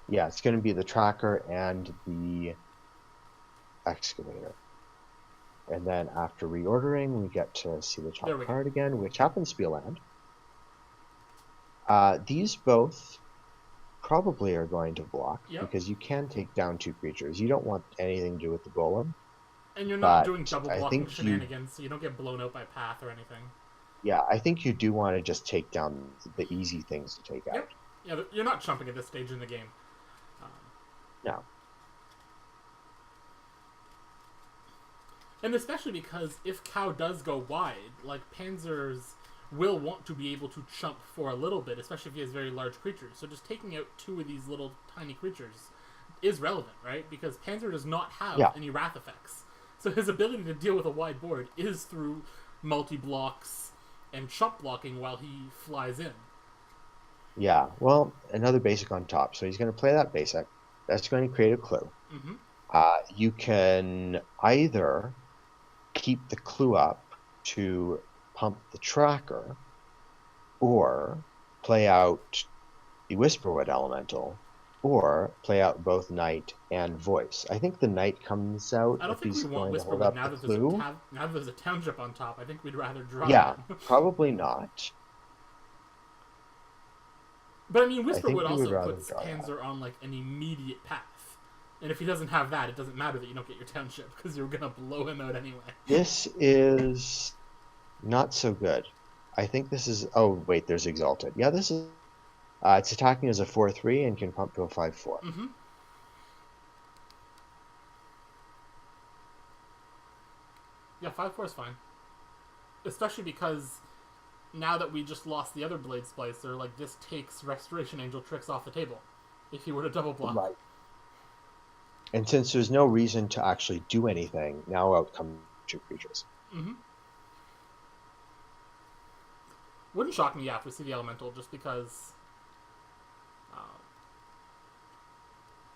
Yeah, it's going to be the tracker and the excavator. And then after reordering, we get to see the top card again, which happens to be a land. These both probably are going to block because you can take down 2 creatures. You don't want anything to do with the golem. And you're not doing double blocking shenanigans, so you don't get blown out by path or anything. Yeah, I think you do want to just take down the easy things to take out. Yeah, but you're not jumping at this stage in the game. No. And especially because if Cow does go wide, like, Panzers will want to be able to chump for a little bit, especially if he has very large creatures. So just taking out 2 of these little tiny creatures is relevant, right? Because Panzer does not have any wrath effects. So his ability to deal with a wide board is through multi-blocks and chump blocking while he flies in. Yeah, well, another basic on top. So he's going to play that basic. That's going to create a clue. Mm-hmm. You can either keep the clue up to pump the tracker, or play out the Whisperwood Elemental, or play out both Knight and Voice. I think the Knight comes out. I don't think we want Whisperwood now that there's a township on top. I think we'd rather draw. Yeah, probably not. But I mean, Whisperwood also puts Panzer on like an immediate path. And if he doesn't have that, it doesn't matter that you don't get your township, because you're going to blow him out anyway. This is not so good. I think this is... Oh, wait, there's Exalted. Yeah, this is... it's attacking as a 4/3 and can pump to a 5/4. Mm-hmm. Yeah, 5/4 is fine. Especially because now that we just lost the other Blade Splicer, like, this takes Restoration Angel tricks off the table. If he were to double block. Right. And since there's no reason to actually do anything, now out come 2 creatures. Mm-hmm. Wouldn't shock me, if we see the Elemental, just because...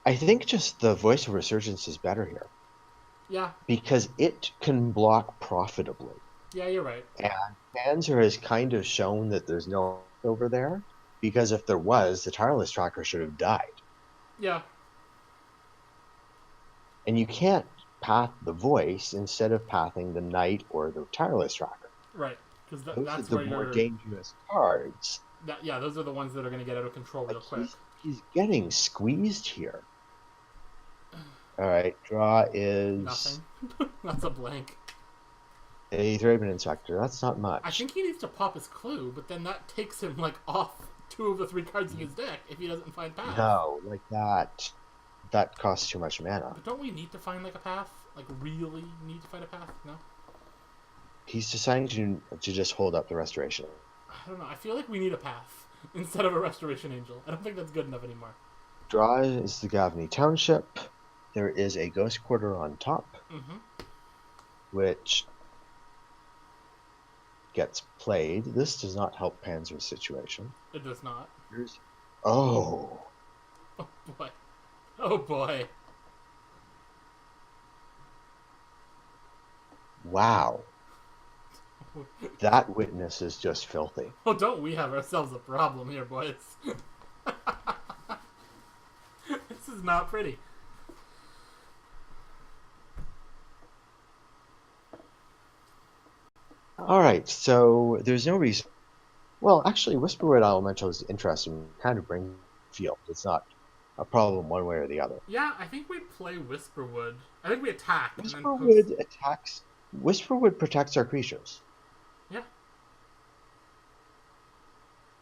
I think just the Voice of Resurgence is better here. Yeah. Because it can block profitably. Yeah, you're right. And Panzer has kind of shown that there's no over there, because if there was, the Tireless Tracker should have died. Yeah. And you can't path the Voice instead of pathing the Knight or the Tireless Tracker. Right, because that's the more dangerous cards. Those are the ones that are going to get out of control real quick. He's getting squeezed here. All right, draw is... Nothing. That's a blank. A Thraben Inspector. That's not much. I think he needs to pop his clue, but then that takes him, like, off 2 of the 3 cards in his deck if he doesn't find path. No, like that. That costs too much mana. But don't we need to find, like, a path? Like, really need to find a path? No? He's deciding to just hold up the Restoration. I don't know. I feel like we need a path instead of a Restoration Angel. I don't think that's good enough anymore. Draw is the Gavney Township. there is a Ghost Quarter on top, which gets played. This does not help Panzer's situation. It does not. Oh. Oh boy. Oh boy. Wow. That witness is just filthy. Oh, don't we have ourselves a problem here, boys? This is not pretty. Alright, so there's no reason. Well, actually, Whisperwood Elemental is interesting. Kind of brings field. It's not a problem one way or the other. Yeah, I think we play Whisperwood. I think we attack. Whisperwood attacks. Whisperwood protects our creatures. Yeah.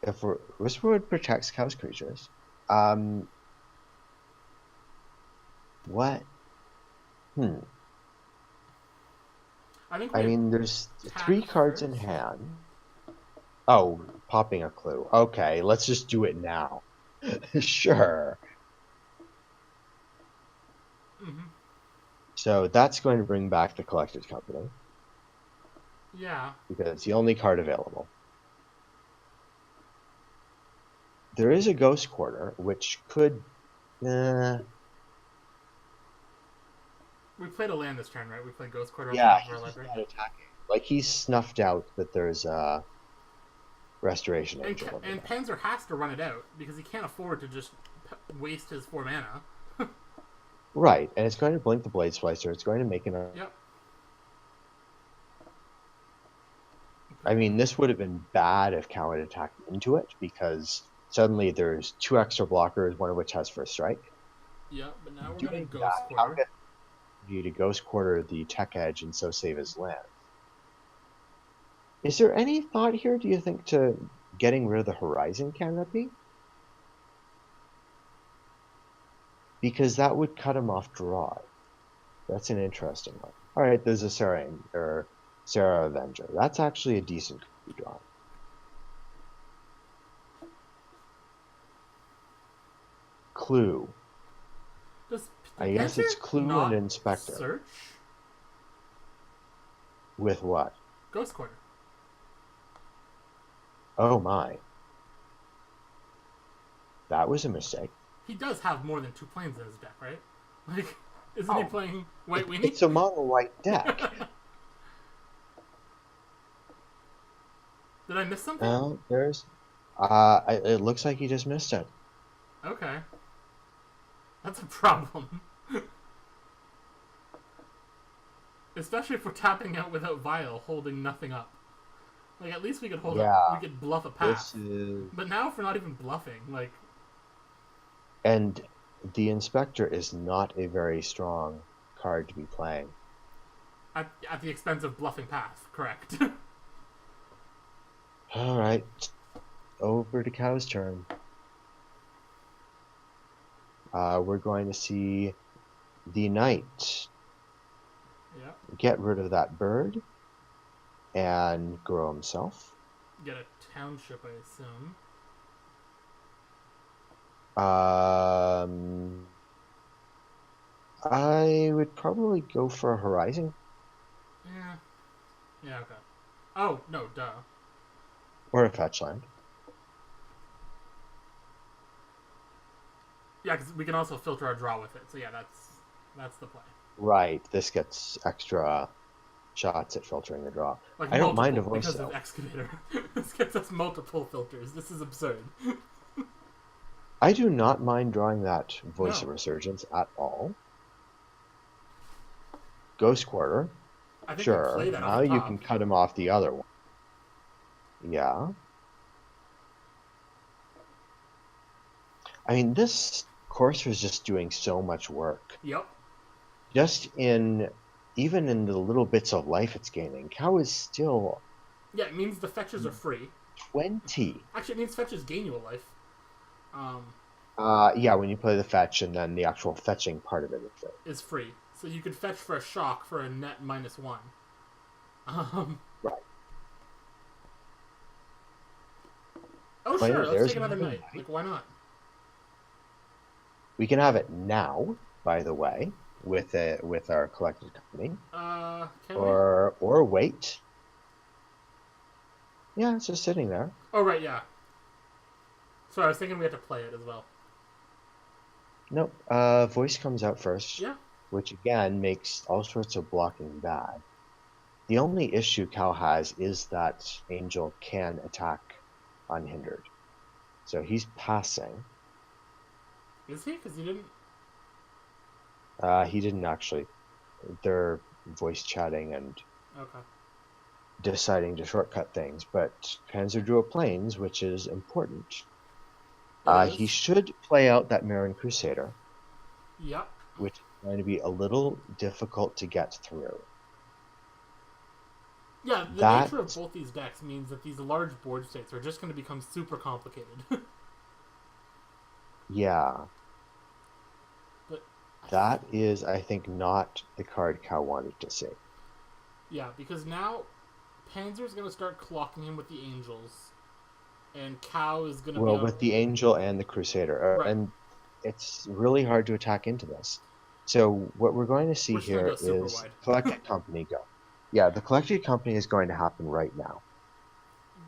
If Whisperwood protects Cow's creatures, what? I mean, there's 3 cards in hand. Oh, popping a clue. Okay, let's just do it now. Sure. So that's going to bring back the Collector's Company. Yeah. Because it's the only card available. There is a Ghost Quarter, which could... We played a land this turn, right? We played Ghost Quarter. Yeah, he's not attacking. Like, he's snuffed out that there's a Restoration Angel. And Panzer has to run it out, because he can't afford to just waste his 4 mana. Right, and it's going to blink the Blade Splicer. It's going to make an... Yep. I mean, this would have been bad if Cow had attacked into it, because suddenly there's 2 extra blockers, one of which has First Strike. Yep, but now we're going to Ghost Quarter. Cow you to Ghost Quarter the Tech Edge and so save his land. Is there any thought here, do you think, to getting rid of the Horizon Canopy? Because that would cut him off draw. That's an interesting one. Alright, there's a Sarah Avenger. That's actually a decent draw. Clue. I guess it's Clue and Inspector. Search? With what? Ghost Quarter. Oh my. That was a mistake. He does have more than 2 planes in his deck, right? Like, isn't he playing White Weenie? It's a mono-white deck. Did I miss something? No, there's... it looks like you just missed it. Okay. That's a problem. Especially if we're tapping out without Vial, holding nothing up. Like, at least we could hold up, we could bluff a path. But now if we're not even bluffing, like... And the Inspector is not a very strong card to be playing. At the expense of bluffing path, correct. Alright. Over to Cow's turn. We're going to see the Knight get rid of that bird and grow himself. Get a township, I assume. I would probably go for a Horizon. Yeah. Yeah, okay. Oh, no, duh. Or a fetch land. Yeah, because we can also filter our draw with it. So yeah, that's the play. Right. This gets extra shots at filtering the draw. Like I don't mind a voice because of Excavator. This gets us multiple filters. This is absurd. I do not mind drawing that Voice of Resurgence at all. Ghost Quarter. I think sure. Play that now you can cut him off the other one. Yeah. I mean, this Courser is just doing so much work. Yep. Just even in the little bits of life it's gaining, Cow is still... Yeah, it means the fetches are free. 20. Actually, it means fetches gain you a life. Yeah, when you play the fetch, and then the actual fetching part of it is free. So you could fetch for a shock for a net -1. Right. Oh, sure, let's take another night. Like, why not? We can have it now, by the way. with our collected company, Can we? or wait. Yeah, it's just sitting there. Oh, right, yeah. Sorry, I was thinking we had to play it as well. Nope. Voice comes out first, Yeah. which again makes all sorts of blocking bad. The only issue Cal has is that Angel can attack unhindered. So he's passing. Is he? Because he didn't... He didn't actually. They're voice chatting and Okay. deciding to shortcut things, but Panzer drew a planes, which is important. It He is. should play out that Marin Crusader, Yep. which is going to be a little difficult to get through. Yeah, the That, nature of both these decks means that these large board states are just going to become super complicated. yeah, But that is, I think, not the card Cal wanted to see. yeah, because now Panzer's going to start clocking him with the Angels, and Cow is going to be Well, on... with the Angel and the Crusader, Right. and it's really hard to attack into this. So what we're going to see We're just going to here go super is wide. Collected Company go. Yeah, the Collected Company is going to happen right now.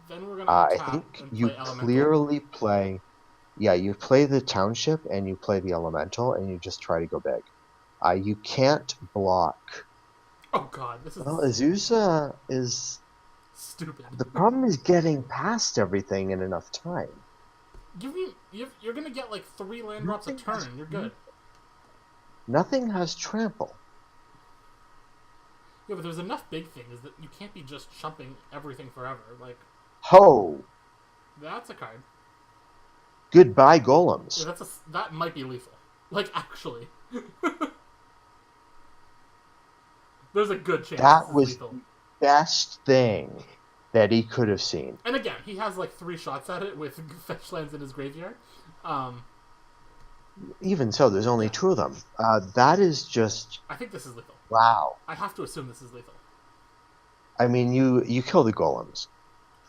Then we're going to I untap think and you play Elemental. clearly play, yeah, you play the Township and you play the Elemental and you just try to go big. You can't block. Oh god, this is Well, Azusa is... stupid. The problem is getting past everything in enough time. You're going to get like 3 land drops a Nothing turn has, and you're good. nothing has trample. Yeah, but there's enough big things that you can't be just chumping everything forever. Like, Ho! that's a card. Goodbye, Yeah, golems. that might be lethal. Like, actually. There's a good chance That this is was lethal. the best thing that he could have seen. And again, he has like 3 shots at it with fetch lands in his graveyard. Even so, there's only 2 of them. That is just... I think this is lethal. Wow. I have to assume this is lethal. I mean, you kill the golems.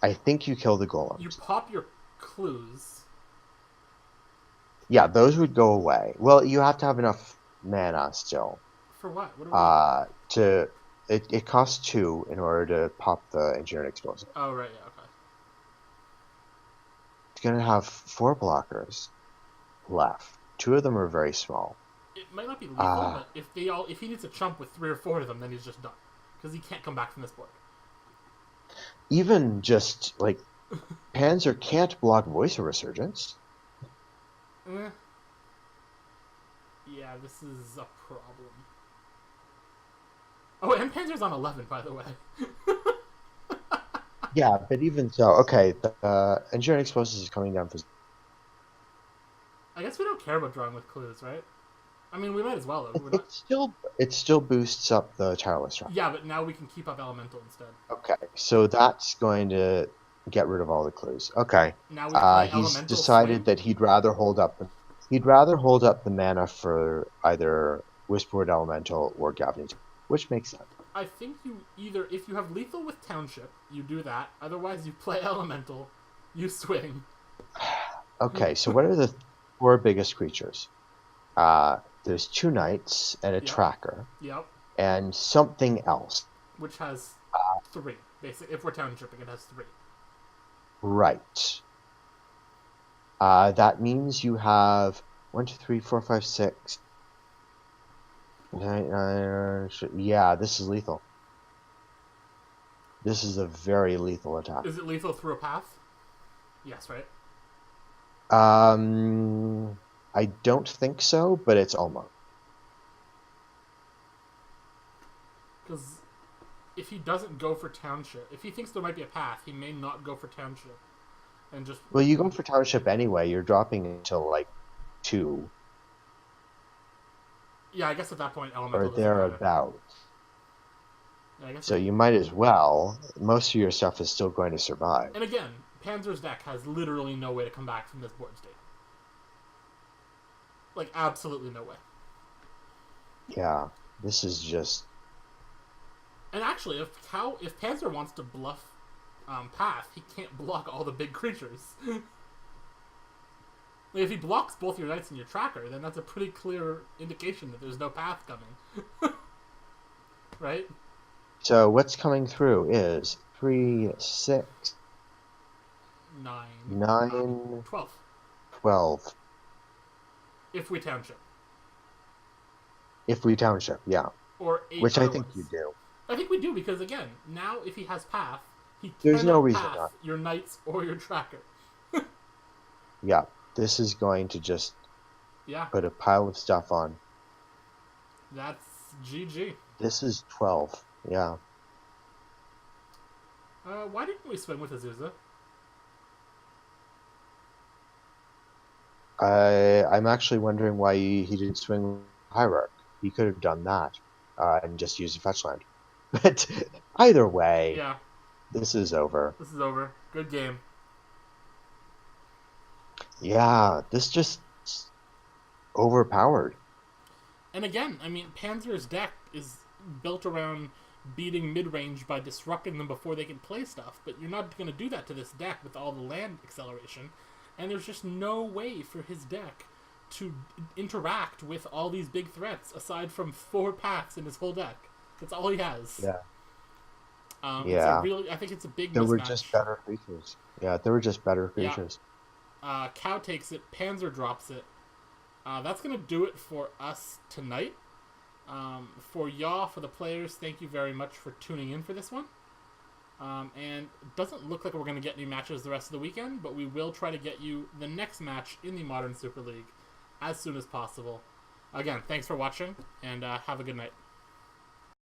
I think you kill the golems. You pop your clues. Yeah, those would go away. Well, you have to have enough mana still. For what? What are we... It costs 2 in order to pop the Engineering Explosive. Oh, right, yeah, okay. It's going to have 4 blockers left. 2 of them are very small. It might not be lethal, but if he needs to chump with 3 or 4 of them, then he's just done. Because he can't come back from this board. Even just, like, Panzer can't block Voice of Resurgence. Eh. Yeah, this is a problem. Oh, and Panzer's on 11, by the way. Yeah, but even so, okay, the Engineering Explosives is coming down for... I guess we don't care about drawing with clues, right? I mean, we might as well. It still boosts up the tireless round. Yeah, but now we can keep up Elemental instead. Okay, so that's going to get rid of all the clues. Okay. Now we play He's Elemental decided swing. that he'd rather hold up the mana for either Whisperwood Elemental or Gavin, which makes sense. I think if you have lethal with Township, you do that. Otherwise, you play Elemental, you swing. Okay, so what are the 4 biggest creatures? There's 2 knights and a tracker. Yep. And something else. Which has 3. Basically, if we're Townshipping, it has 3. Right. That means you have 1, 2, 3, 4, 5, 6. 9, yeah, this is lethal. This is a very lethal attack. Is it lethal through a path? Yes, right? I don't think so, but it's almost. Because if he doesn't go for Township, if he thinks there might be a path, he may not go for Township. And just... Well, you go for Township anyway. You're dropping until, like, 2. Yeah, I guess at that point, Elemental or thereabouts. Yeah, so you might as well. Most of your stuff is still going to survive. And again, Panzer's deck has literally no way to come back from this board state. Like, absolutely no way. Yeah, this is just... And actually, if Panzer wants to bluff Path, he can't block all the big creatures. Like, if he blocks both your knights and your tracker, then that's a pretty clear indication that there's no path coming. Right? So what's coming through is 3, 6, 9, 9, 12. 12. If we township. If we township, yeah. Or 8 Which I otherwise. think you do. I think we do, because again, now if he has path, he There's cannot no reason path not. your knights or your tracker. Yeah, this is going to just Yeah, put a pile of stuff on. that's GG. This is 12, yeah. Why didn't we swing with Azusa? I'm actually wondering why he didn't swing Hierarch. He could have done that and just used a fetch land. But either way, Yeah, this is over. this is over. Good game. Yeah, this just overpowered. And again, I mean, Panzer's deck is built around beating mid-range by disrupting them before they can play stuff, but you're not going to do that to this deck with all the land acceleration, and there's just no way for his deck to interact with all these big threats aside from 4 paths in his whole deck. That's all he has. Yeah. Yeah. I think it's a big There mismatch. were just better creatures. Yeah, there were just better creatures. Yeah. Cow takes it, Panzer drops it. That's going to do it for us tonight. For y'all, for the players, thank you very much for tuning in for this one. And it doesn't look like we're going to get any matches the rest of the weekend, but we will try to get you the next match in the Modern Super League as soon as possible. Again, thanks for watching, and have a good night.